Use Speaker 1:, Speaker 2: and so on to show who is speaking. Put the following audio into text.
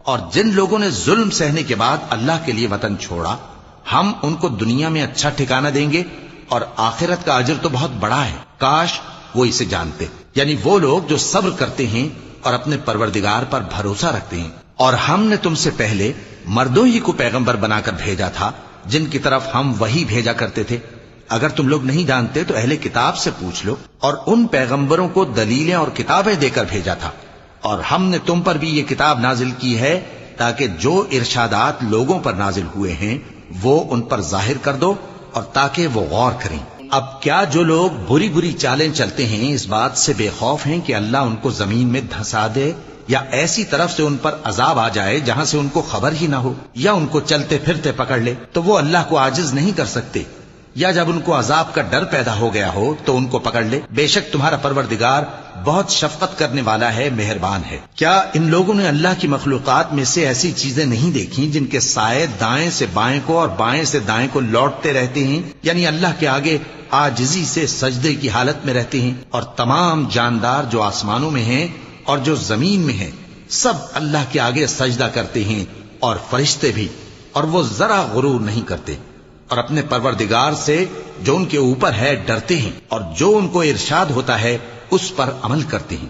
Speaker 1: اور جن لوگوں نے ظلم سہنے کے بعد اللہ کے لیے وطن چھوڑا ہم ان کو دنیا میں اچھا ٹھکانہ دیں گے اور آخرت کا اجر تو بہت بڑا ہے، کاش وہ اسے جانتے۔ یعنی وہ لوگ جو صبر کرتے ہیں اور اپنے پروردگار پر بھروسہ رکھتے ہیں۔ اور ہم نے تم سے پہلے مردوں ہی کو پیغمبر بنا کر بھیجا تھا جن کی طرف ہم وحی بھیجا کرتے تھے۔ اگر تم لوگ نہیں جانتے تو اہل کتاب سے پوچھ لو، اور ان پیغمبروں کو دلیلیں اور کتابیں دے کر بھیجا تھا۔ اور ہم نے تم پر بھی یہ کتاب نازل کی ہے تاکہ جو ارشادات لوگوں پر نازل ہوئے ہیں وہ ان پر ظاہر کر دو اور تاکہ وہ غور کریں۔ اب کیا جو لوگ بری بری چالیں چلتے ہیں اس بات سے بے خوف ہیں کہ اللہ ان کو زمین میں دھسا دے یا ایسی طرف سے ان پر عذاب آ جائے جہاں سے ان کو خبر ہی نہ ہو، یا ان کو چلتے پھرتے پکڑ لے تو وہ اللہ کو عاجز نہیں کر سکتے، یا جب ان کو عذاب کا ڈر پیدا ہو گیا ہو تو ان کو پکڑ لے؟ بے شک تمہارا پروردگار بہت شفقت کرنے والا ہے، مہربان ہے۔ کیا ان لوگوں نے اللہ کی مخلوقات میں سے ایسی چیزیں نہیں دیکھی جن کے سائے دائیں سے بائیں کو اور بائیں سے دائیں کو لوٹتے رہتے ہیں، یعنی اللہ کے آگے عاجزی سے سجدے کی حالت میں رہتے ہیں؟ اور تمام جاندار جو آسمانوں میں ہیں اور جو زمین میں ہیں سب اللہ کے آگے سجدہ کرتے ہیں، اور فرشتے بھی، اور وہ ذرا غرور نہیں کرتے، اور اپنے پروردگار سے جو ان کے اوپر ہے ڈرتے ہیں، اور جو ان کو ارشاد ہوتا ہے اس پر عمل کرتے ہیں۔